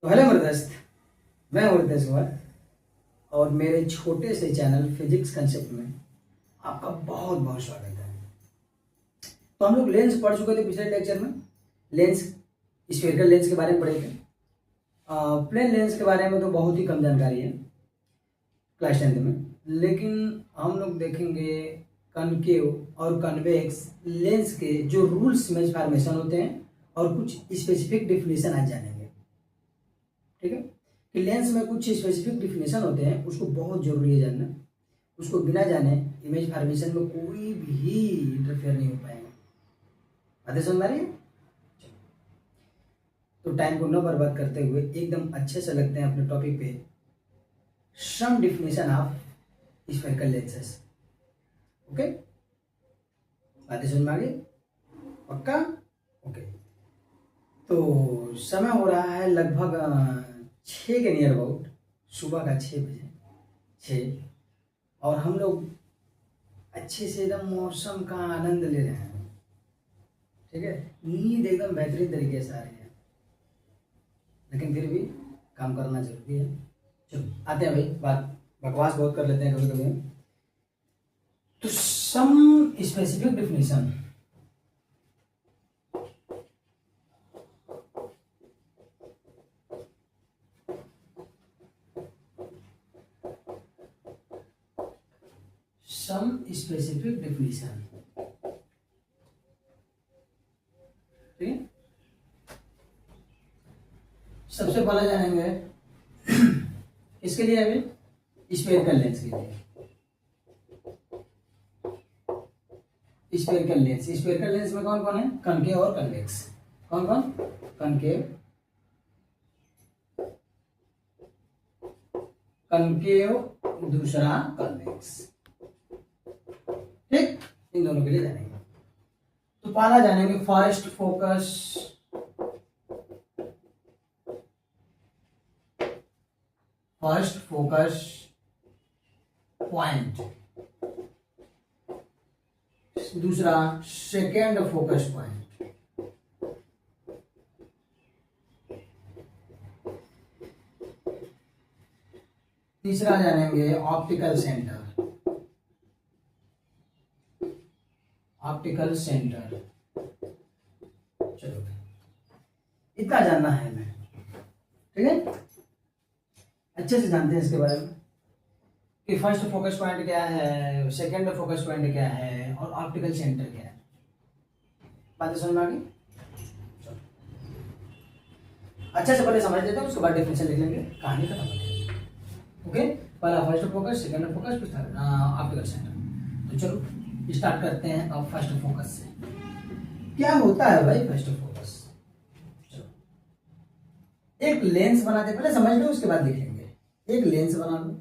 तो हेलो मेरे दोस्त, मैं हूं रितेश कुमार और मेरे छोटे से चैनल फिजिक्स कंसेप्ट में आपका बहुत बहुत स्वागत है। तो हम लोग लेंस पढ़ चुके थे पिछले लेक्चर में। लेंस, स्फेरिकल लेंस के बारे में पढ़े थे। प्लेन लेंस के बारे में तो बहुत ही कम जानकारी है क्लास 10 में, लेकिन हम लोग देखेंगे कनकेव और कन्वेक्स लेंस के जो रूल्स इमेज फॉर्मेशन होते हैं और कुछ स्पेसिफिक डिफिनेशन आज जानेंगे। ठीक है कि लेंस में कुछ स्पेसिफिक डिफिनेशन होते हैं, उसको बहुत जरूरी है जानना। उसको बिना जाने इमेज फॉर्मेशन में कोई भी इंटरफेयर नहीं हो पाएगा। बातें समझ आ रही है? तो टाइम को न बर्बाद करते हुए एकदम अच्छे से लगते हैं अपने टॉपिक पे। Some definition of spherical lenses. Okay, बातें समझ में आ गई? पक्का? ओके। तो समय हो रहा है लगभग 6 के नियर अबाउट, सुबह का 6 बजे 6, और हम लोग अच्छे से एकदम मौसम का आनंद ले रहे हैं। ठीक है, नींद एकदम बेहतरीन तरीके से आ रही है, लेकिन फिर भी काम करना जरूरी है। चलो आते हैं भाई, बात बकवास बहुत कर लेते हैं कभी कभी। तो some specific definition. Some specific definition, ठीक है। सबसे पहले जानेंगे इसके लिए अभी स्फेरिकल लेंस के लिए। स्फेरिकल लेंस, स्फेरिकल लेंस में कौन कौन है? कनकेव और कन्वेक्स। कौन कौन? कनकेव, कनकेव, दूसरा कन्वेक्स। ठीक, इन दोनों के लिए जानेंगे। तो पहला जानेंगे first focus, first focus point, दूसरा सेकेंड फोकस पॉइंट, तीसरा जानेंगे ऑप्टिकल सेंटर, ऑप्टिकल सेंटर। चलो इतना जानना है हमें, ठीक है। अच्छे से जानते हैं इसके बारे में कि फर्स्ट फोकस पॉइंट क्या है, सेकंड फोकस पॉइंट क्या है और ऑप्टिकल सेंटर क्या है। बातें समझ में आ गई? अच्छे से पहले समझ लेते हैं, उसके बाद डेफिनेशन लिख लेंगे, कहानी खत्म हो जाएगी। ओके, पहला फर्स्ट फोकस, सेकंड फोकस, फिर ऑप्टिकल सेंटर। तो चलो स्टार्ट करते हैं अब फर्स्ट फोकस से। क्या होता है भाई फर्स्ट फोकस? चलो एक लेंस बनाते, पहले समझ लो उसके बाद लिखेंगे। एक लेंस बना लो,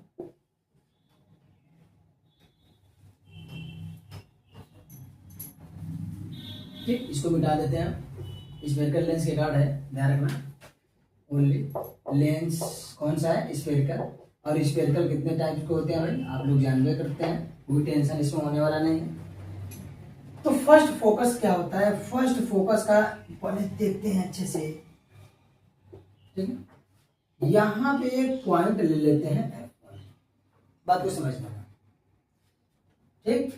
ठीक, इसको मिटा देते हैं। स्फेरिकल लेंस के कार्ड है, ध्यान रखना। ओनली लेंस कौन सा है? स्फेरिकल। और स्फेरिकल कितने टाइप के होते हैं भाई आप लोग जानवे करते हैं, कोई टेंशन इसमें होने वाला नहीं है। तो फर्स्ट फोकस क्या होता है? फर्स्ट फोकस का पहले देखते हैं अच्छे से, ठीक है। यहां पे एक पॉइंट ले लेते हैं F1, बात को समझना, ठीक।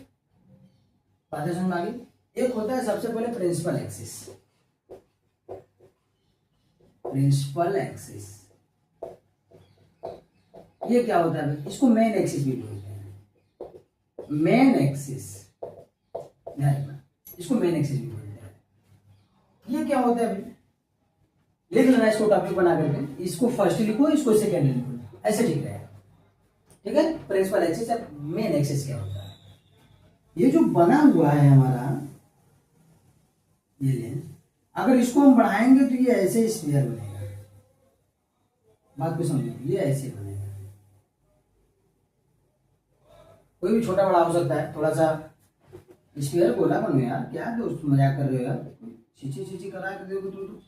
बातें समझ में आ गई? एक होता है सबसे पहले प्रिंसिपल एक्सिस, प्रिंसिपल एक्सिस। ये क्या होता है? इसको मेन एक्सिस भी बोलते हैं, मेन एक्सिस, इसको मेन एक्सिस भी बोलते हैं। ये क्या होता है भाई? लिख लेना इसको टॉपिक बना करके, इसको फर्स्ट लिखो, इसको सेकेंड लिखो, ऐसे ठीक रहेगा, ठीक है। प्रिंसिपल एक्सिस और मेन एक्सिस क्या होता है? ये जो बना हुआ है हमारा ये लेंस, अगर इसको हम बढ़ाएंगे तो ये ऐसे स्फीयर बनेगा। बात को समझो, ये ऐसे बनेगा। कोई भी छोटा बड़ा हो सकता है, थोड़ा सा स्फीयर बोला बनो यार, क्या दोस्त मजाक कर रहे हो यार, चीची चीची करा के देखो तुम।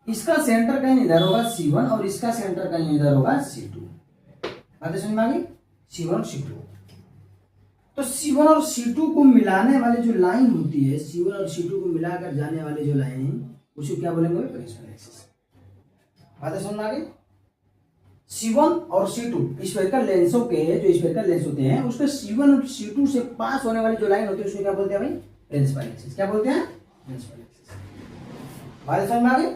इसका सेंटर कहीं इधर होगा C1 और इसका सेंटर कहीं इधर होगा C2। बातें समझ में आ गई? C1 C2। तो C1 और C2 को मिलाने वाली जो लाइन होती है, C1 और C2 को मिलाकर जाने वाली जो लाइन, उसको क्या बोलेंगे? Principal axis. बातें समझ में आ गई। C1 और C2 स्फेरिकल लेंसों के जो स्फेरिकल लेंस होते हैं उसके C1 और C2 से पास होने वाली जो लाइन होती है उसको क्या बोलते हैं भाई? Principal axis. क्या बोलते हैं? Principal axis. बात समझ में आ गई।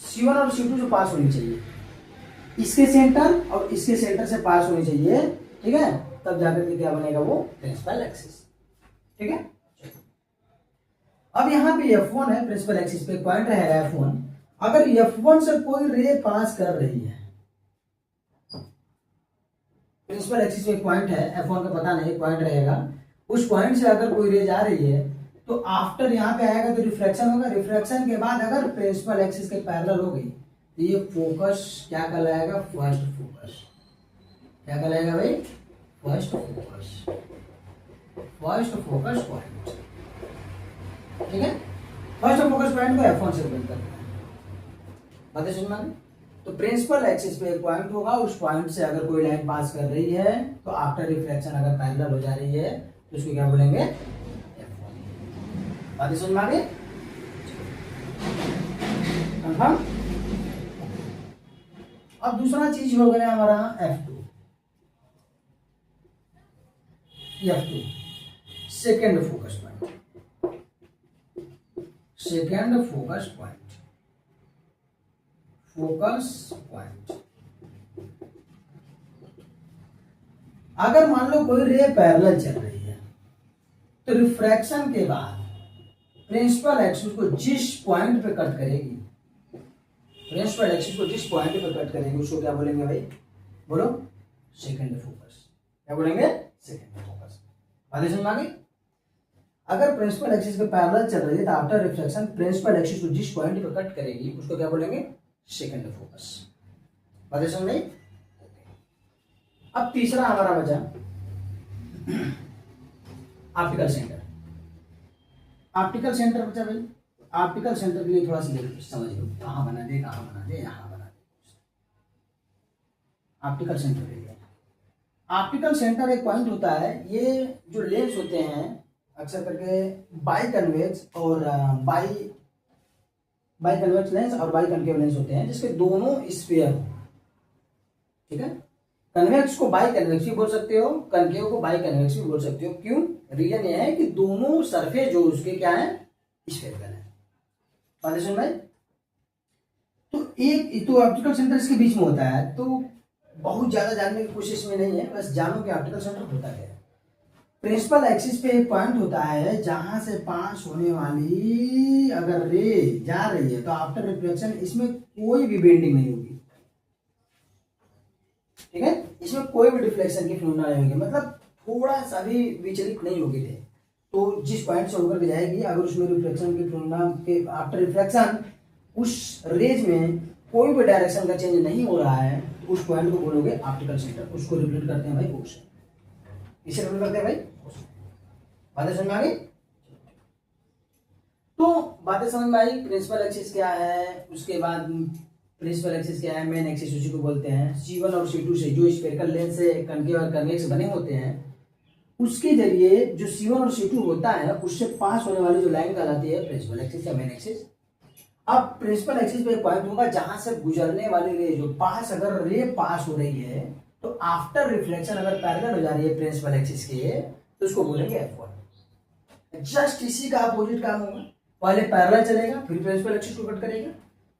C1 और C2 जो पास होनी चाहिए, इसके सेंटर और इसके सेंटर से पास होनी चाहिए, ठीक है, तब जाकर के क्या बनेगा वो? Principal axis. ठीक है। अब यहाँ पे F1 है, प्रिंसिपल एक्सिस पे पॉइंट रहेगा F1। अगर F1 से कोई रे पास कर रही है, प्रिंसिपल एक्सिस में एक पॉइंट है, F1 का पता नहीं, पॉइंट रहेगा, उस पॉइंट से अगर कोई रे जा रही है तो आफ्टर यहाँ पे आएगा तो रिफ्लेक्शन होगा। रिफ्लेक्शन के बाद अगर प्रिंसिपल एक्सिस के पैरेलल हो गई तो ये फोकस क्या कहलाएगा? First focus. क्या कहलाएगा भाई? First focus. First focus point. ठीक है। फर्स्ट फोकस पॉइंट को F1 से रिप्रेजेंट करते हैं। बातें समझ में आ गई। तो प्रिंसिपल एक्सिस पे एक पॉइंट होगा, उस पॉइंट से अगर कोई लाइन पास कर रही है तो आफ्टर रिफ्लेक्शन अगर पैरेलल हो जा रही है तो उसको क्या बोलेंगे? F1। बातें समझ में आ गई। कंफर्म। अब दूसरा चीज हो गया हमारा F2। F2 second focus point. Second focus point. Focus point. अगर मान लो कोई रे पैरेलल चल रही है तो रिफ्रैक्शन के बाद प्रिंसिपल एक्सिस को जिस पॉइंट पे कट करेगी, प्रिंसिपल एक्सिस को जिस पॉइंट पे कट करेगी उसको क्या बोलेंगे भाई? बोलो। Second focus. क्या बोलेंगे? Second focus. बातें समझ में आ गई। अगर प्रिंसिपल एक्सिस के पैरेलल चल रही है तो आफ्टर रिफ्लेक्शन प्रिंसिपल एक्सिस को जिस पॉइंट पे कट करेगी उसको क्या बोलेंगे? Second focus. बातें समझ में आई। अब तीसरा हमारा बचा ऑप्टिकल सेंटर। ऑप्टिकल सेंटर बचा भाई। ऑप्टिकल सेंटर के लिए थोड़ा सा समझ लो, कहां बना दे, कहां बना दे, यहां बना दे। ऑप्टिकल सेंटर के लिए ऑप्टिकल सेंटर एक पॉइंट होता है। ये जो लेंस होते हैं अक्सर करके बाई कन्वेक्स और बाई कन्वेक्स लेंस और बाई कनकेव लेंस होते हैं जिसके दोनों स्फीयर हो। ठीक है। कन्वेक्स को बाई कन्वेक्स भी बोल सकते हो, कनकेव को बाई कन्वेक्स भी बोल सकते हो। क्यों? रीजन ये है कि दोनों सरफेस जो उसके क्या है? स्फेरिकल है। बातें सुन भाई। तो एक तो ऑप्टिकल सेंटर इसके बीच में होता है, तो बहुत ज्यादा जानने की कोशिश में नहीं है, बस जानो कि ऑप्टिकल सेंटर होता क्या है। प्रिंसिपल एक्सिस पे एक पॉइंट होता है जहां से पास होने वाली अगर रे जा रही है तो आफ्टर रिफ्लेक्शन इसमें कोई भी बेंडिंग नहीं होगी। ठीक है। इसमें कोई भी डिफ्लेक्शन की फिनोमेना नहीं होगी, मतलब थोड़ा सा भी विचलित नहीं होगी रे। तो जिस पॉइंट से होकर के जाएगी अगर उसमें रिफ्लेक्शन की फिनोमेना के आफ्टर रिफ्लेक्शन उस रेज में कोई भी डायरेक्शन का चेंज नहीं हो रहा है तो उस पॉइंट को बोलोगे ऑप्टिकल सेंटर। उसको रिप्रेजेंट करते हैं भाई ओ से। इसे रिप्रेजेंट करते हैं भाई ओ से। बातें समझ में आ गई। तो बातें समझ में आई। प्रिंसिपल एक्सिस क्या है, उसके बाद प्रिंसिपल एक्सिस क्या है, मेन एक्सिस उसी को बोलते हैं। C1 और C2 से जो स्फेरिकल लेंस से कनकेव और कन्वेक्स बने होते हैं उसके जरिए जो C1 और C2 होता है उससे पास होने वाली जो लाइन कहलाती है प्रिंसिपल एक्सिस या मेन एक्सिस। अब प्रिंसिपल एक्सिस पे एक पॉइंट होगा जहां से गुजरने वाली रे जो पास, अगर रे पास हो रही है तो आफ्टर रिफ्लेक्शन अगर पैरेलल हो जा रही है प्रिंसिपल एक्सिस के तो उसको बोलेंगे F1। जस्ट इसी का अपोजिट काम होगा। पहले पैरेलल चलेगा फिर प्रिंसिपल एक्सिस को कट करेगा।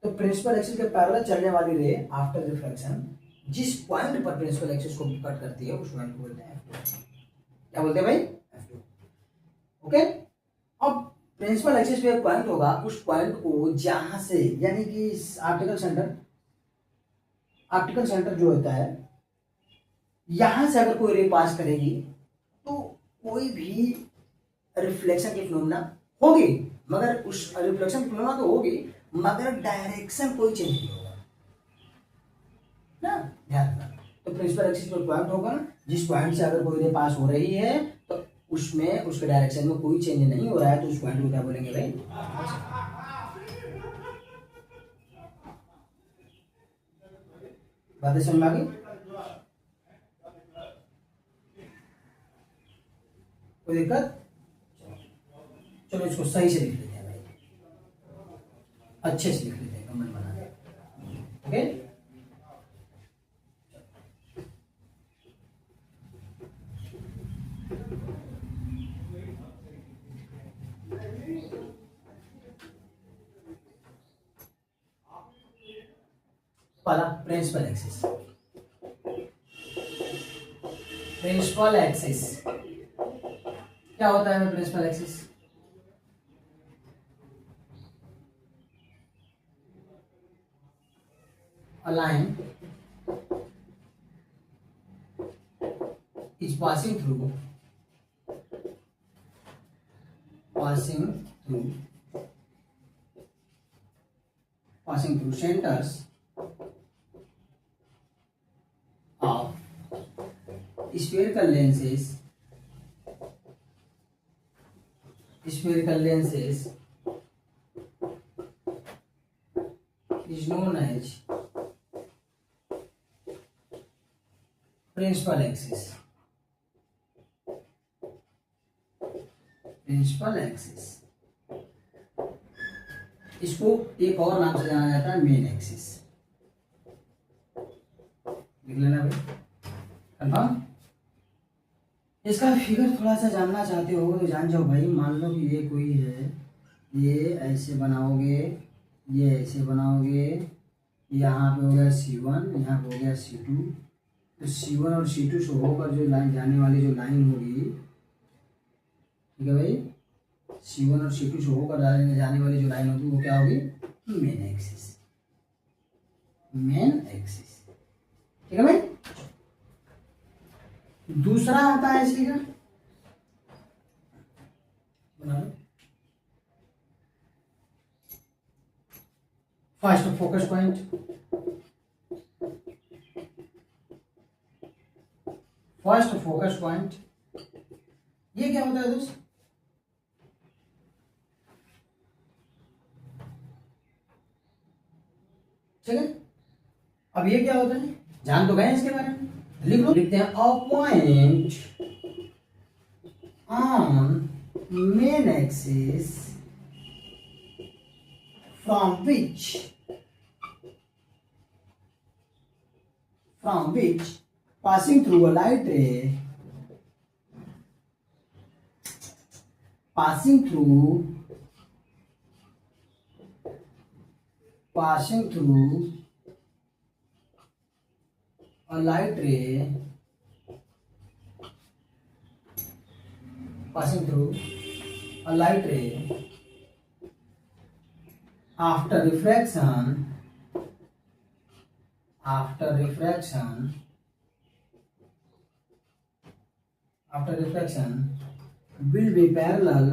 तो प्रिंसिपल एक्सिस के पैरेलल चलने वाली रे आफ्टर रिफ्लेक्शन जिस पॉइंट पर प्रिंसिपल एक्सिस को कट करती है उस पॉइंट को बोलते हैं F2। क्या बोलते हैं भाई? F2। ओके। अब प्रिंसिपल एक्सिस पे एक पॉइंट होगा, उस पॉइंट को जहां से यानी कि ऑप्टिकल सेंटर जो होता है यहां से अगर कोई रे पास करेगी तो कोई भी रिफ्लेक्शन की फिनोमेना होगी, मगर उस रिफ्लेक्शन की फिनोमेना तो होगी मगर डायरेक्शन कोई चेंज नहीं होगा ना। ध्यान रखना। तो प्रिंसिपल एक्सिस पर पॉइंट होगा जिस पॉइंट से अगर कोई रे पास हो रही है तो उसमें उसके डायरेक्शन में कोई चेंज नहीं हो रहा है तो उस पॉइंट को क्या बोलेंगे भाई? बातें समझ में आ गई। कोई दिक्कत? चलो इसको सही से लिख लेते हैं भाई, अच्छे से लिख लेते हैं, कमेंट बना दें। ओके। पहला प्रिंसिपल एक्सिस, प्रिंसिपल एक्सिस क्या होता है principal axis? A line is passing through centers of spherical lenses is known as principal axis, principal axis. इसको एक और नाम से जाना जाता है मेन एक्सिस। लिख लेना भाई, कंफर्म। इसका फिगर थोड़ा सा जानना चाहते हो तो जान जाओ भाई। मान लो कि ये कोई है, ये ऐसे बनाओगे, ये ऐसे बनाओगे, यहाँ पे हो गया C1, यहाँ पे हो गया C2। तो C1 और C2 से होकर जो लाइन जाने वाली जो लाइन होगी, ठीक है भाई, C1 और C2 से होकर जाने वाली जो लाइन होगी वो क्या होगी? Main axis, main axis. ठीक है भाई। दूसरा आता है इसी का, बना लो, first focus point, first focus point. ये क्या होता है दोस्त? ठीक है, अब ये क्या होता है जान तो गए इसके बारे में, लिख लो। लिखते हैं a point on main axis from which passing through a light ray, passing through a light ray, passing through a light ray after refraction will be parallel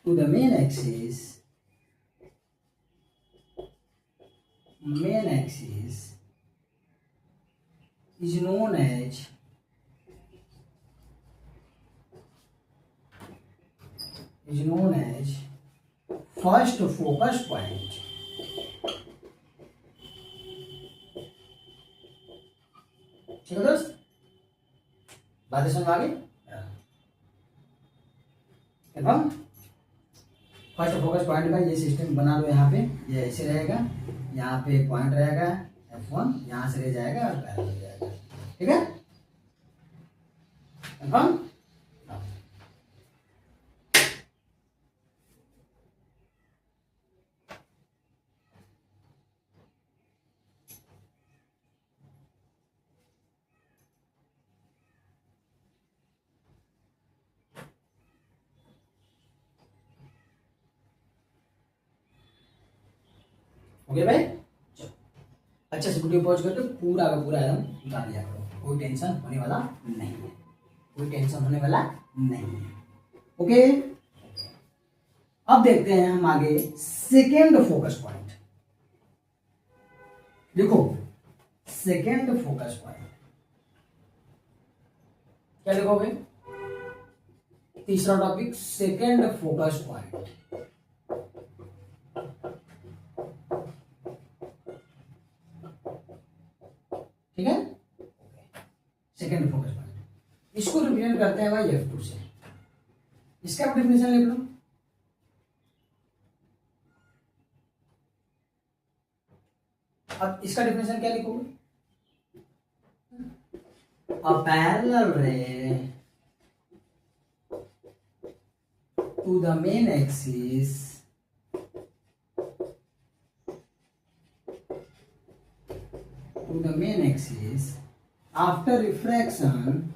to the main axis is known as first focus point. ठीक है दोस्त, बातें समझ आ गई? First focus point का ये system बना लो। यहाँ पे ये ऐसे रहेगा, यहाँ पे एक पॉइंट रहेगा F1, यहाँ से ले जाएगा और पैरेलल हो जाएगा। ठीक है, कंफर्म। ओके भाई, चलो अच्छे से वीडियो पॉज करके पूरा का पूरा एकदम उतार लिया करो। कोई टेंशन होने वाला नहीं है, कोई टेंशन होने वाला नहीं है। ओके, अब देखते हैं हम आगे सेकेंड फोकस पॉइंट। देखो सेकेंड फोकस पॉइंट क्या लिखोगे? तीसरा टॉपिक सेकेंड फोकस पॉइंट। ठीक है, सेकेंड फोकस पॉइंट। इसको रिप्रेजेंट करते हैं भाई F2 से। इसका डेफिनेशन लिख लो। अब इसका डेफिनेशन क्या लिखोगे? A parallel ray to the main axis after refraction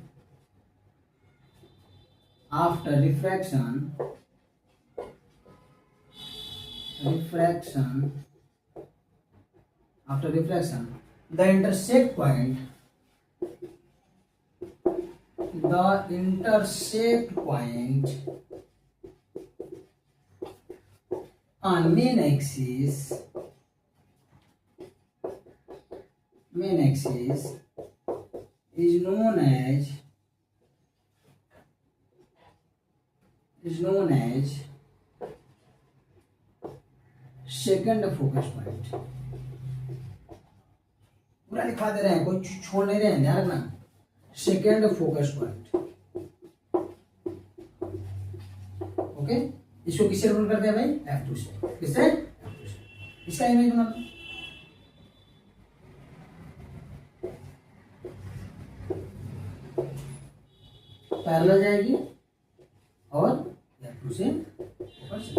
the intersect point on main axis is known as second focus point. पूरा लिखवा दे रहे हैं, कोई छोड़ नहीं रहे हैं, ध्यान रखना। Second focus point, okay. इसको किससे रिप्रेजेंट करते हैं भाई? F2 से। किससे? F2 से। इसका इमेज बना लो। पैरेलल जाएगी और F2 से फोकस,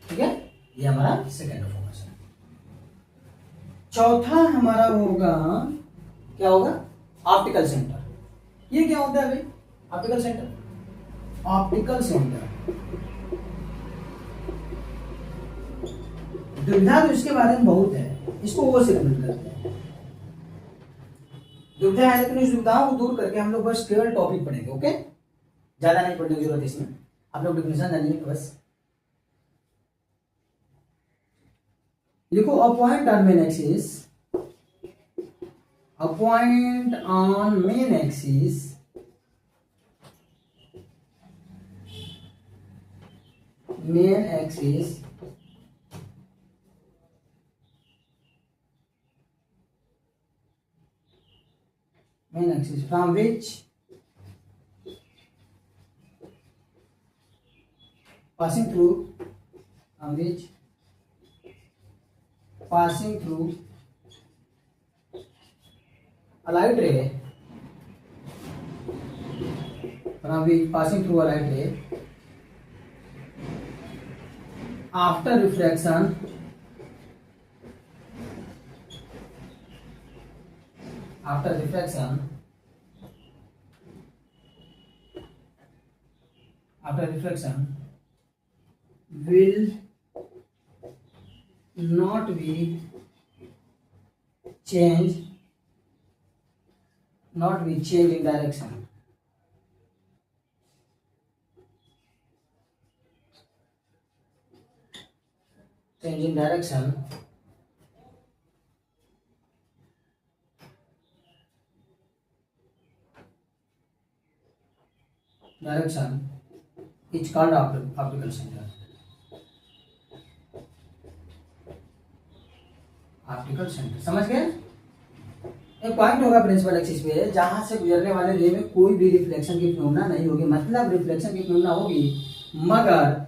ठीक है। ये हमारा सेकेंड फोकस है। चौथा हमारा होगा, क्या होगा? Optical centre. ये क्या होता है भाई? ऑप्टिकल सेंटर दुविधा तो इसके बारे में बहुत है, इसको वो से रिप्रेजेंट करते हैं। दुविधा है लेकिन इस दुविधाओं को दूर करके हम लोग बस केवल टॉपिक पढ़ेंगे, ओके। ज्यादा नहीं पढ़ने की जरूरत इसमें, आप लोग डेफिनेशन जानिए बस। लिखो a point on main axis, a point on main axis from which passing through a light ray, after refraction will not be changed in direction. Change in direction is called optical center. Optical centre, समझ गए? एक point होगा principal axis पे जहां से गुजरने वाले रे में कोई भी रिफ्लेक्शन की फिनोमेना नहीं होगी, मतलब रिफ्लेक्शन की फिनोमेना होगी मगर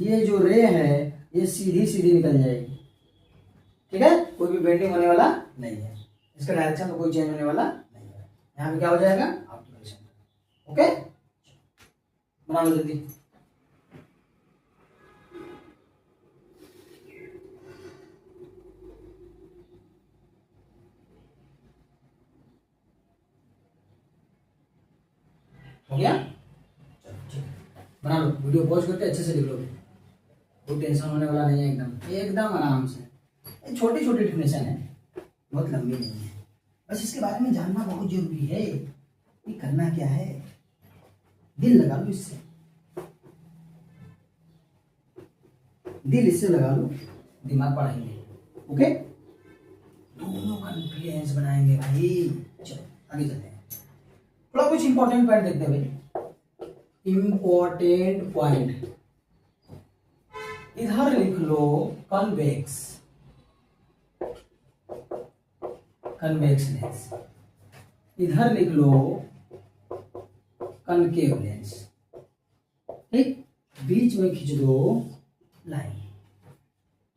ये जो रे है ये सीधी सीधी निकल जाएगी, ठीक है। कोई भी बेंडिंग होने वाला नहीं है, इसका डायरेक्शन में कोई चेंज होने वाला नहीं है। यहाँ पे क्या हो जाएगा? Optical centre, okay. बना लो जल्दी। हो गया? चलो ठीक है, बना लो। वीडियो पॉज करके अच्छे से लिख लो, कोई टेंशन होने वाला नहीं है, एकदम आराम से। छोटी छोटी डेफिनेशन है, बहुत लंबी नहीं है, बस इसके बारे में जानना बहुत जरूरी है। ये करना क्या है, दिल लगा लो इससे, दिल इससे लगा लो, दिमाग पढ़ाएंगे, ओके। दोनों कॉन्फ्लुएंस बनाएंगे भाई। चलो आगे चलते हैं, थोड़ा कुछ इंपॉर्टेंट पॉइंट देखते हैं भाई। इंपॉर्टेंट पॉइंट इधर लिख लो कन्वेक्स लेंस, इधर लिख लो कनकेव लेंस, ठीक। बीच में खींच दो लाइन।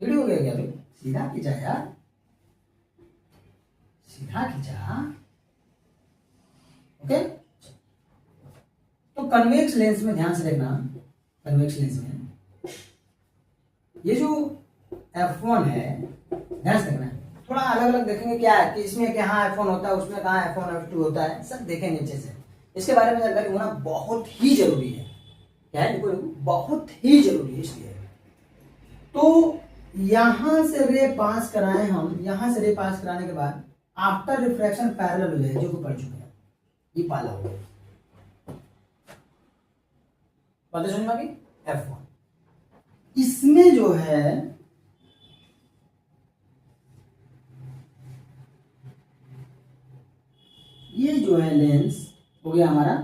रेडी हो गया क्या भाई? सीधा खींचा यार, सीधा खींचा, ओके। तो कन्वेक्स लेंस में ध्यान से देखना, कन्वेक्स लेंस में ये जो F1 है, ध्यान से देखना, थोड़ा अलग अलग देखेंगे क्या है कि इसमें कहाँ F1 होता है, उसमें कहाँ F1 F2 होता है, सब देखेंगे नीचे से। इसके बारे में जानकारी होना बहुत ही जरूरी है। क्या है, देखो बहुत ही जरूरी है। इसलिए तो यहां से रे पास कराएं हम, यहां से रे पास कराने के बाद आफ्टर रिफ्रैक्शन पैरेलल हो जाए, जो कि पढ़ चुके हैं, ये पाला हो गया, पता समझ में आ गई। F1 इसमें जो है ये जो है लेंस हो गया हमारा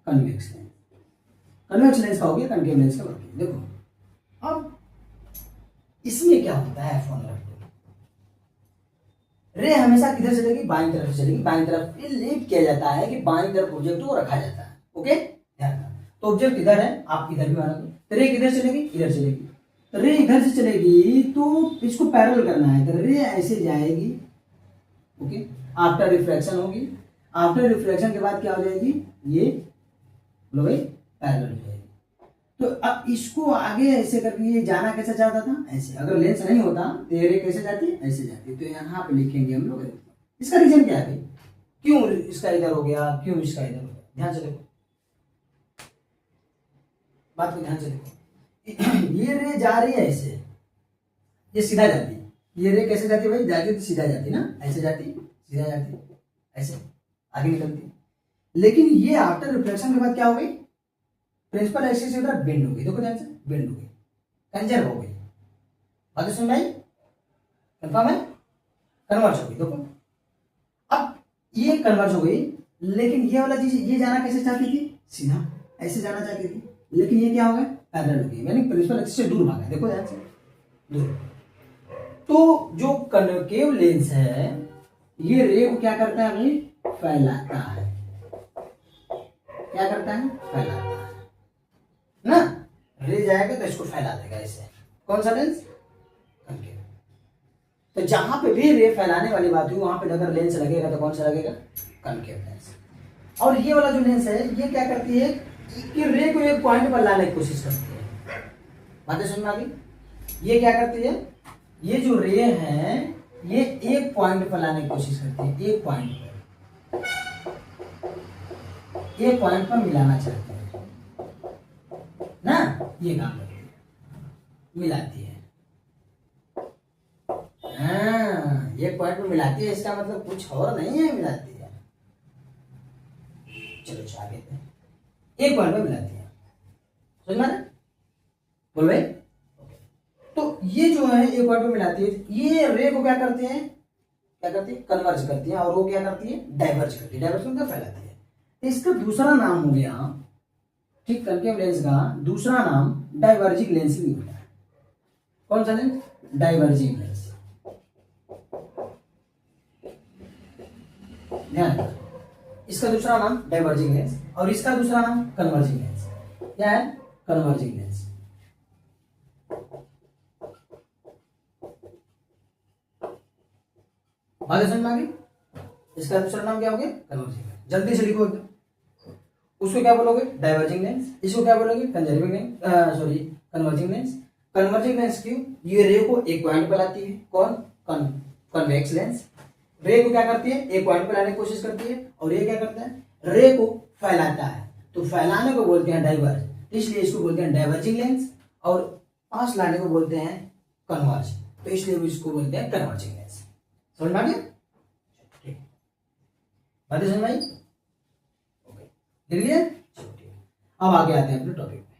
कन्वेक्स लेंस। कन्वेक्स लेंस का हो गया, कनकेव लेंस का हो गया। देखो अब इसमें क्या होता है, F1 और F2 रे हमेशा किधर चलेगी, बाईं तरफ से चलेगी। बाईं तरफ ये लीड किया जाता है कि बाईं तरफ ऑब्जेक्ट को रखा जाता है। ओके, ध्यान रखना। तो ऑब्जेक्ट इधर है, आप इधर भी मानो, तो रे किधर चलेगी, इधर चलेगी। तो रे इधर से चलेगी तो इसको पैरेलल करना है, तो रे ऐसे जाएगी। ओके, आफ्टर रिफ्रैक्शन होगी, आफ्टर रिफ्रैक्शन के बाद क्या हो जाएगी, ये लो भाई पैरेलल हो जाएगी। तो अब इसको आगे ऐसे करके ये जाना कैसे चाहता था, ऐसे। अगर लेंस नहीं होता तो ये रे कैसे जाती, ऐसे जाती। तो यहाँ पे लिखेंगे हम लोग, इसका रीजन क्या है भाई, क्यों इसका इधर हो गया, क्यों इसका इधर हो गया। ध्यान से देखो, बात को ध्यान से देखो। ये रे जा रही है ऐसे, ये सीधा जाती है। ये रे कैसे जाती है भाई, जाती तो सीधा जाती ना, ऐसे जाती, सीधा जाती, ऐसे आगे निकलती। लेकिन ये आफ्टर रिफ्लेक्शन के बाद क्या हो गई, प्रिंसिपल एक्सिस की तरफ बेंड हो गई। देखो ध्यान से, बेंड हो गई, कंजर्व हो गई। बात सुन भाई, कंफर्म है, कन्वर्स हो गई। देखो अब ये कन्वर्स हो गई, लेकिन ये वाला चीज ये जाना कैसे चाहती थी, सीधा ऐसे जाना चाहती थी। लेकिन ये क्या हो गया, पैरेलल हो गई, यानी प्रिंसिपल एक्सिस से दूर भागा। देखो ध्यान से, दूर। तो जो कनकेव लेंस है, ये रे को क्या करता है भाई, फैलाता है। क्या करता है, फैलाता है ना। रे जाएगा तो इसको फैला देगा ऐसे। कौन सा लेंस, कनकेव। तो जहां पे भी रे फैलाने वाली बात हुई, वहां पे अगर लेंस लगेगा तो कौन सा लगेगा, कनकेव लेंस। और ये वाला जो लेंस है, ये क्या करती है कि रे को एक पॉइंट पर लाने की कोशिश करती है। बातें समझ में आ गई। ये क्या करती है, ये जो रे है, ये एक पॉइंट पर लाने की कोशिश करती है, एक पॉइंट पर, एक पॉइंट पर मिलाना चाहती है ना। ये काम करती है, मिलाती है। हाँ, एक पॉइंट पर मिलाती है, इसका मतलब कुछ और नहीं है, मिलाती है। चलो आगे एक पॉइंट पर मिलाती है, समझ में, बोल भाई। तो ये जो है एक पॉइंट पे मिलाती है, ये रे को क्या करते हैं, क्या करती है, कन्वर्ज करती है। और वो क्या करती है, डाइवर्ज करती है। डाइवर्ज मतलब फैलाती है। तो इसका दूसरा नाम हो गया, ठीक, कनकेव लेंस का दूसरा नाम डाइवर्जिंग लेंस भी होता है। कौन सा लेंस, डाइवर्जिंग लेंस। ध्यान रखना, इसका दूसरा नाम डाइवर्जिंग लेंस और इसका दूसरा नाम कन्वर्जिंग लेंस। क्या है, कन्वर्जिंग लेंस। बात समझ में आ गई। इसका दूसरा नाम क्या हो गया, कन्वर्जिंग लेंस। जल्दी से लिखो, उसको क्या बोलोगे, डाइवर्जिंग लेंस। इसको क्या बोलोगे, conserving lens, sorry converging lens. Converging lens क्यों, ये रे को एक पॉइंट पर लाती है। कौन, कन्वेक्स लेंस। रे को क्या करती है, एक पॉइंट पर लाने की कोशिश करती है। और ये क्या करता है, रे को फैलाता है। तो फैलाने को बोलते हैं डाइवर्ज, इसलिए इसको बोलते हैं डाइवर्जिंग लेंस। और पास लाने को बोलते हैं कन्वर्ज, तो इसलिए इसको बोलते हैं कन्वर्जिंग लेंस। समझ में आ गया, ठीक, बातें समझ आई, ओके, देख लिया। चलो ठीक है, अब आगे आते हैं अपने टॉपिक पे।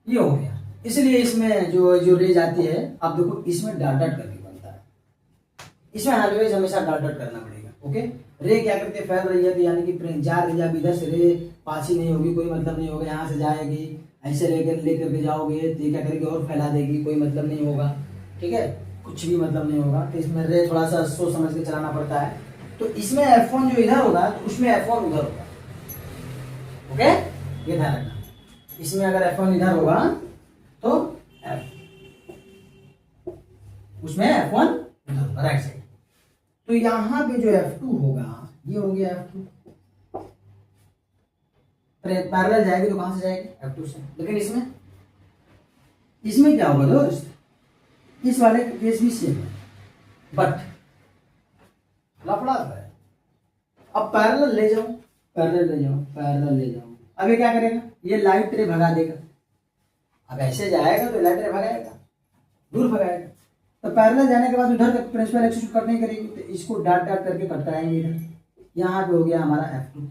ये हो गया, इसलिए इसमें जो रे जाती है, आप देखो इसमें डॉट डॉट करके बनता है। इसमें ऑलवेज हमेशा डॉट डॉट करना पड़ेगा। ओके, रे क्या करती है, फैल रही है, तो यानी कि जा रही है, इधर से रे पास ही नहीं होगी, कोई मतलब नहीं होगा। यहाँ से जाएगी, ऐसे लेकर के जाओगे तो ये क्या करेगी, और फैला देगी, कोई मतलब नहीं होगा। ठीक है, कुछ भी मतलब नहीं होगा। तो इसमें रे थोड़ा सा सोच समझ के चलाना पड़ता है। तो इसमें F1 जो इधर होगा, तो उसमें F1 उधर होगा। ओके, ये ध्यान रखना। इसमें अगर F1 इधर होगा तो उसमें F1 उधर होगा, राइट साइड। तो यहाँ पे जो F2 होगा, ये हो गया F2, पैरेलल जाएगी तो कहां से जाएगी, F2 से। लेकिन इसमें इसमें क्या होगा दोस्त, इस वाले केस भी सेम है, बट लफड़ा है। अब पैरेलल ले जाओ, पैरेलल ले जाओ, पैरेलल ले जाओ, अब ये क्या करेगा, ये लाइट रे भगा देगा। अब ऐसे जाएगा तो लाइट रे भगाएगा, दूर भगाएगा। तो पैरेलल जाने के बाद उधर तक प्रिंसिपल एक्सिस कट नहीं करेगी, तो इसको डाट डाट करके कट कराएंगे इधर। यहाँ पे हो गया हमारा F2,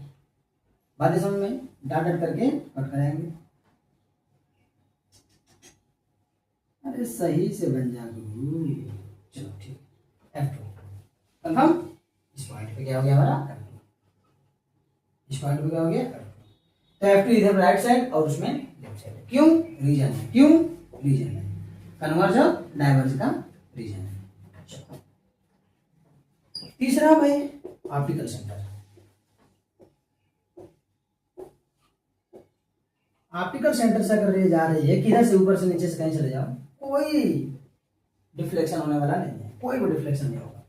बातें समझ में, डाट डाट करके कट कराएंगे। अरे सही से बन जा गुरु। चलो ठीक, F2 कंफर्म। इस पॉइंट पे क्या हो गया हमारा F2, इस पॉइंट पे क्या हो गया F2। तो F2 इधर राइट साइड और उसमें लेफ्ट साइड, क्यों, रीजन है, क्यों, रीजन है, कन्वर्ज और डाइवर्ज का रीजन है। तीसरा भाई ऑप्टिकल सेंटर। ऑप्टिकल सेंटर से अगर रे जा रही है, किधर से, ऊपर से नीचे से कहीं चले जाओ, कोई डिफ्लेक्शन होने वाला नहीं है, कोई भी डिफ्लेक्शन नहीं होगा।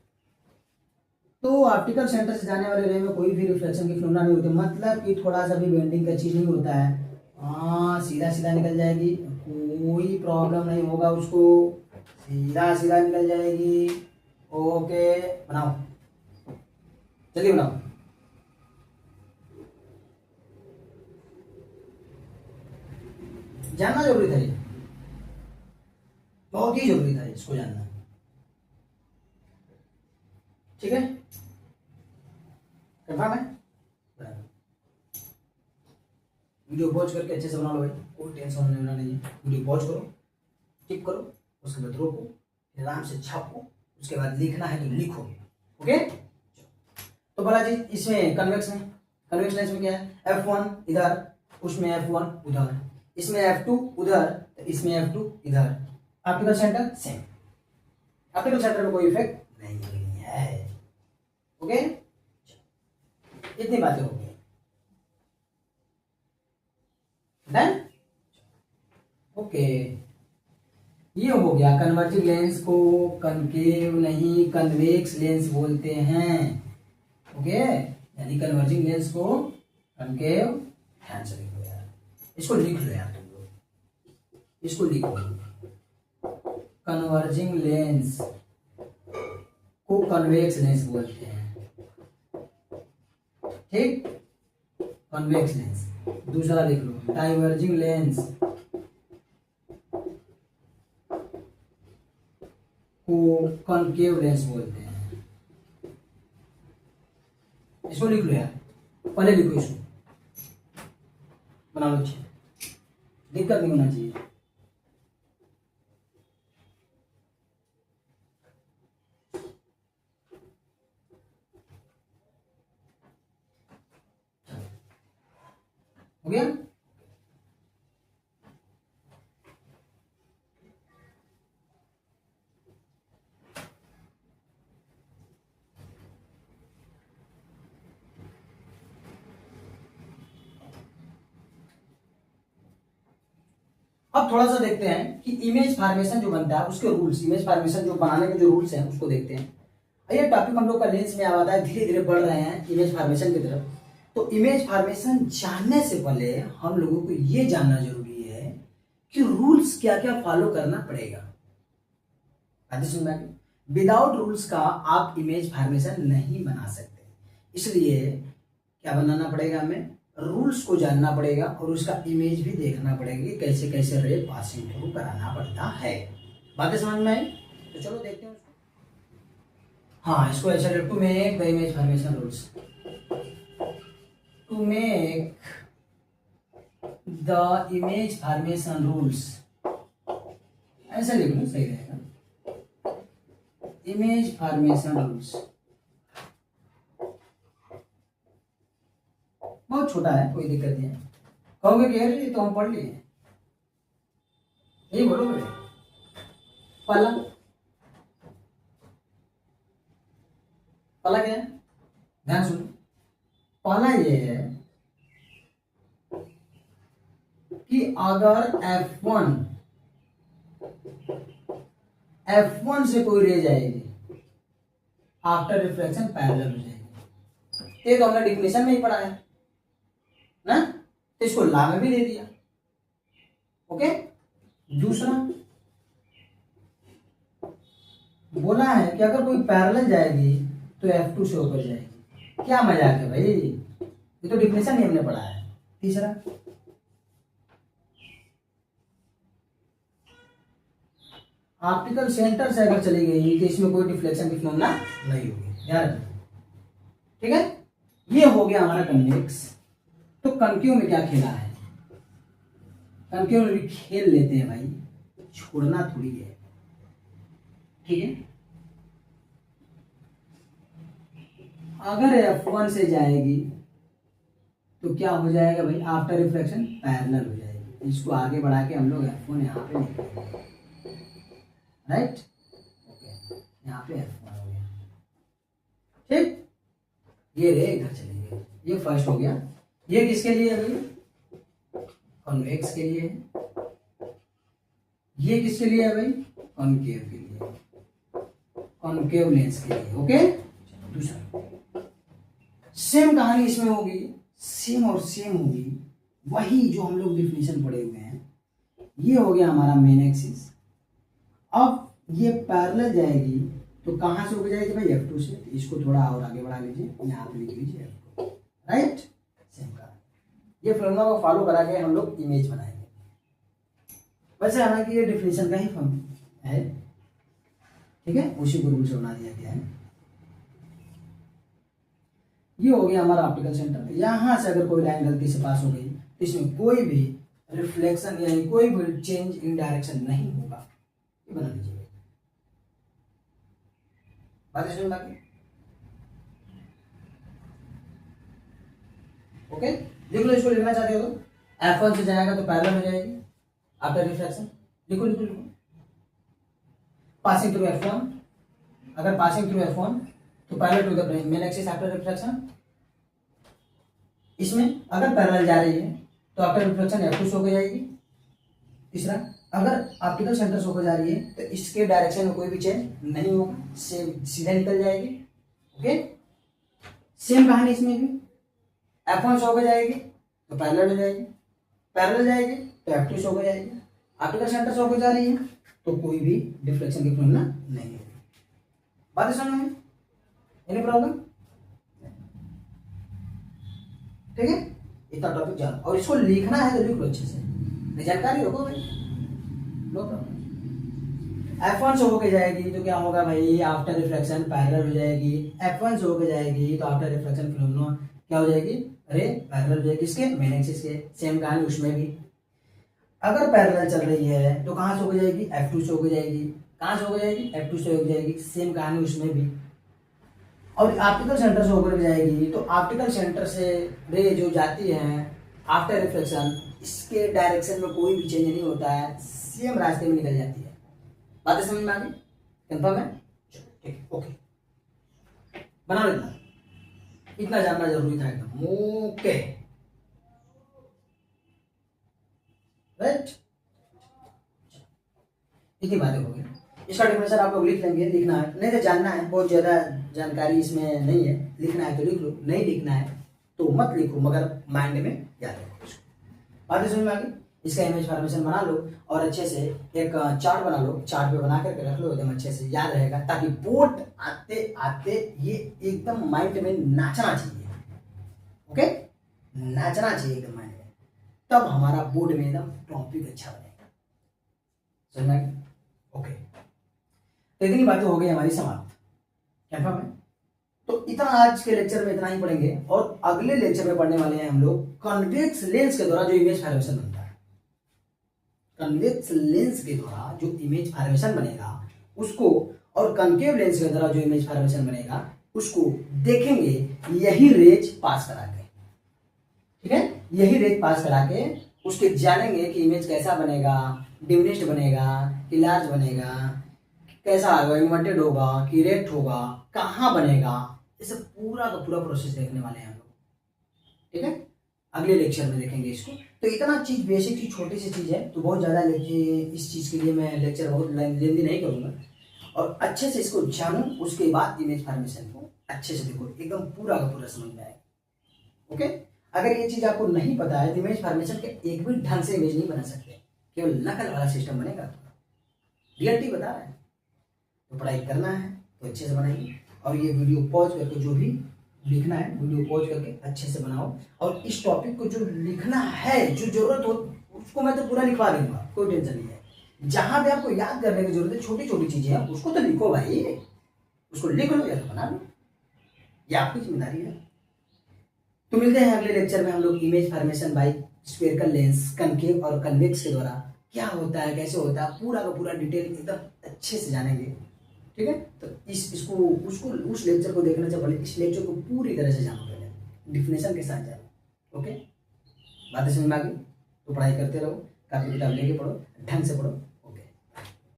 तो ऑप्टिकल सेंटर से जाने वाले रे में कोई भी रिफ्लेक्शन की फिनोमेना नहीं होती, मतलब कि थोड़ा सा भी बेंडिंग का चीज नहीं होता है। हाँ, सीधा सीधा निकल जाएगी, कोई प्रॉब्लम नहीं होगा उसको, सीधा सीधा निकल जाएगी। ओके, बनाओ, जल्दी बनाओ। जानना जरूरी था, ये बहुत ही जरूरी था इसको जानना, ठीक है, कंफर्म है। वीडियो पॉज करके अच्छे से बना लो भाई, कोई टेंशन होने वाला नहीं है। वीडियो पॉज करो, टिक करो, उसके बाद रोको, आराम से छापो, उसके बाद लिखना है तो लिखो। ओके, तो बोला जी इसमें कन्वेक्स में, कन्वेक्स लेंस में क्या है, F1 इधर, उसमें F1 उधर, इसमें F2 उधर, तो इसमें F2 इधर। Optical centre same, optical centre में कोई इफेक्ट नहीं है। ओके, इतनी बातें हो गई, डन। ओके, ये हो गया। कन्वर्जिंग लेंस को कनकेव नहीं कन्वेक्स लेंस बोलते हैं। ओके, यानी कन्वर्जिंग लेंस को कनकेव, ध्यान से लिखो यार, इसको लिख लो यार तुम लोग, इसको लिखो। कन्वर्जिंग लेंस को कन्वेक्स लेंस बोलते हैं, ठीक, कन्वेक्स लेंस। दूसरा लिख लो, डाइवर्जिंग लेंस को कॉनकेव लेंस बोलते हैं। इसको लिख लो यार, पहले लिखो इसको, बना लो अच्छे, दिक्कत नहीं होना चाहिए। हो गया, अब थोड़ा सा देखते हैं कि इमेज फॉर्मेशन जो बनता है उसके रूल्स, इमेज फॉर्मेशन जो बनाने के जो रूल्स हैं उसको देखते हैं। ये टॉपिक हम लोग का लेंस में आता है, धीरे धीरे बढ़ रहे हैं इमेज फॉर्मेशन की तरफ। तो इमेज फॉर्मेशन जानने से पहले हम लोगों को ये जानना जरूरी है कि रूल्स क्या क्या फॉलो करना पड़ेगा। विदाउट रूल्स का आप इमेज फॉर्मेशन नहीं बना सकते, इसलिए क्या बनाना पड़ेगा, हमें रूल्स को जानना पड़ेगा और उसका इमेज भी देखना पड़ेगा कि कैसे कैसे रे पासिंग थ्रू कराना पड़ता है। बातें समझ में आई? तो चलो देखते हैं उसको। हाँ, इसको ऐसा to make the image formation rules, to make the image formation rules, ऐसा लिख लो, सही रहेगा। इमेज फॉर्मेशन रूल्स बहुत छोटा है, कोई दिक्कत नहीं है। कहोगे कि यार ये तो हम पढ़ लिए, यही बोलोगे। पहला पहला क्या है, ध्यान सुनो। पहला ये है कि अगर F1 से कोई रे जाएगी, आफ्टर रिफ्लेक्शन पैरेलल हो जाएगी। ये तो हमने डिफिनेशन में ही पढ़ा है ना, तो इसको ला में भी दे दिया। ओके, दूसरा बोला है कि अगर कोई पैरेलल जाएगी तो F2 से होकर जाएगी। क्या मजाक है भाई, ये तो डिफिनेशन ही हमने पढ़ा है। तीसरा ऑप्टिकल सेंटर से अगर चली गई तो इसमें कोई डिफ्लेक्शन की फिनोमेना नहीं होगी, ध्यान रखना। ठीक है, ये हो गया हमारा कन्वेक्स। तो कनकेव में क्या खेला है, कनकेव में भी खेल लेते हैं भाई, छोड़ना थोड़ी है। ठीक है, अगर F1 से जाएगी तो क्या हो जाएगा भाई, आफ्टर रिफ्लेक्शन पैरेलल हो जाएगी। इसको आगे बढ़ा के हम लोग F1 यहाँ पे लिखेंगे, राइट। ओके, यहाँ पे F1 हो गया। ठीक, ये रे इधर चले गए, ये फर्स्ट हो गया। ये किसके लिए है भाई, कॉन्वेक्स के लिए है। ये किसके लिए है भाई, कॉनकेव के लिए, कॉनकेव लेंस के लिए। ओके, दूसरा सेम कहानी इसमें होगी, सेम और सेम होगी, वही जो हम लोग डिफिनेशन पढ़े हुए हैं। ये हो गया हमारा मेन एक्सिस। अब ये पैरेलल जाएगी तो कहाँ से हो जाएगी भाई, F2 से। तो इसको थोड़ा और आगे बढ़ा लीजिए, यहाँ पे लिख लीजिए F2, राइट। सेम का ये फॉर्मूला को फॉलो करा के हम लोग इमेज बनाएंगे। वैसे हालांकि ये डिफिनेशन का ही फॉर्म है, ठीक है, उसी को रूल से बना दिया गया है। ये हो गया हमारा ऑप्टिकल सेंटर। यहां से अगर कोई लाइन गलती से पास हो गई तो इसमें कोई भी रिफ्लेक्शन यानी कोई भी चेंज इन डायरेक्शन नहीं होगा, ये बना लीजिए। बात समझ में आ गई? ओके, लिख लो, इसको लिखना चाहते हो तो F1 से जाएगा तो पैरेलल हो जाएगी आफ्टर रिफ्लेक्शन। लिखो लिखो लिखो, पासिंग थ्रू F1, अगर पासिंग थ्रू F1 तो parallel to the main axis after reflection. इसमें अगर पैरेलल जा रही है तो आफ्टर रिफ्लेक्शन F2 से होकर जाएगी। तीसरा, अगर ऑप्टिकल सेंटर से होकर जा रही है तो इसके डायरेक्शन में कोई भी चेंज नहीं होगा, सेम सीधा निकल जाएगी। ओके, सेम कहानी इसमें भी, F1 से होकर जाएगी तो पैरेलल हो जाएगी, पैरेलल जाएगी तो F2 से होकर जाएगी। ऑप्टिकल सेंटर से होकर जा रही है तो कोई भी डिफ्लेक्शन की फिनोमेना नहीं होगी। बात समझ में, एनी प्रॉब्लम? ठीक है, इतना टॉपिक जान, और इसको लिखना है तो लिख लो अच्छे से, जानकारी होगा भाई, नो प्रॉब्लम। F1 से होके जाएगी तो क्या होगा भाई, आफ्टर रिफ्लेक्शन पैरेलल हो जाएगी। F1 से होके जाएगी तो आफ्टर रिफ्लेक्शन फिनोमेना क्या हो जाएगी, अरे पैरेलल हो जाएगी किसके, मेन एक्सिस के। सेम कहानी उसमें भी, अगर पैरेलल चल रही है तो कहां से होके जाएगी, F2 से होके जाएगी। कहां से होके जाएगी, F2 से होके जाएगी। सेम कहानी उसमें भी। और ऑप्टिकल सेंटर से होकर जाएगी तो ऑप्टिकल सेंटर से रे जो जाती है आफ्टर रिफ्लेक्शन, इसके डायरेक्शन में कोई भी चेंज नहीं होता है, सेम रास्ते में निकल जाती है। बातें समझ में आ गई, कंफर्म है? ठीक, ओके, बना लेना, इतना जानना जरूरी था एकदम। ओके, राइट, इतनी बातें हो गई। इसका डेफिनेशन आप लोग लिख लेंगे, लिखना है नहीं तो जानना है, बहुत ज्यादा जानकारी इसमें नहीं है। लिखना है तो लिख लो, नहीं लिखना है तो मत लिखो, मगर माइंड में याद रखो। बातें समझ में आ गई? इसका इमेज फॉर्मेशन बना लो और अच्छे से एक चार्ट बना लो, चार्ट पे बना करके रख लो, एकदम अच्छे से याद रहेगा, ताकि बोर्ड आते आते ये एकदम माइंड में नाचना चाहिए। ओके, नाचना चाहिए एकदम माइंड में, तब हमारा बोर्ड में एकदम टॉपिक अच्छा बनेगा। समझ में आ गई? ओके, तो इतनी बातें हो गई हमारी समाप्त, कंफर्म है? तो इतना आज के लेक्चर में इतना ही पढ़ेंगे, और अगले लेक्चर में पढ़ने वाले हैं हम लोग कन्वेक्स लेंस के द्वारा जो इमेज फॉर्मेशन बनता है। कन्वेक्स लेंस के द्वारा जो इमेज फॉर्मेशन बनेगा उसको, और कनकेव लेंस के द्वारा जो इमेज फॉर्मेशन बनेगा उसको देखेंगे, यही रेज पास करा के, ठीक है, यही रेज पास करा के उसके जानेंगे कि इमेज कैसा बनेगा, डिमिनिश्ड बनेगा कि लार्ज बनेगा, कैसा होगा, इन्वर्टेड होगा कि रेक्ट होगा, कहाँ बनेगा, इसे पूरा का पूरा प्रोसेस देखने वाले हैं हम लोग। ठीक है, अगले लेक्चर में देखेंगे इसको। तो इतना चीज बेसिक चीज, छोटी सी चीज है, तो बहुत ज्यादा इस चीज के लिए मैं लेक्चर बहुत लेंदी नहीं करूंगा, और अच्छे से इसको जानूं, उसके बाद इमेज फॉर्मेशन को अच्छे से देखो, एकदम पूरा का पूरा समझ में आएगा। ओके, अगर ये चीज आपको नहीं पता है तो इमेज फॉर्मेशन के एक भी ढंग से इमेज नहीं बना सकते, केवल नकल वाला सिस्टम बनेगा आपका। रियलिटी बता रहा है, तो पढ़ाई करना है तो अच्छे से बनाइए, और ये वीडियो पॉज करके जो भी लिखना है वीडियो पॉज करके अच्छे से बनाओ, और इस टॉपिक को जो लिखना है, जो जरूरत हो उसको मैं तो पूरा लिखवा दूंगा, कोई टेंशन नहीं है। जहां भी आपको याद करने की जरूरत है, छोटी छोटी चीजें हैं उसको तो लिखो भाई, उसको लिख लो या तो बना लो, ये आपकी जिम्मेदारी है। तो मिलते हैं अगले लेक्चर में, हम लोग image formation by spherical lens, concave और कन्वेक्स के द्वारा क्या होता है, कैसे होता है, पूरा का पूरा डिटेल एकदम अच्छे से जानेंगे। ठीक है, तो इसको उसको उस लेक्चर को देखने से पहले इस लेक्चर को पूरी तरह से जानो, पहले डिफिनेशन के साथ जानो। ओके, बातें समझ में आ गई तो पढ़ाई करते रहो, कापी किताब लेके पढ़ो, ढंग से पढ़ो।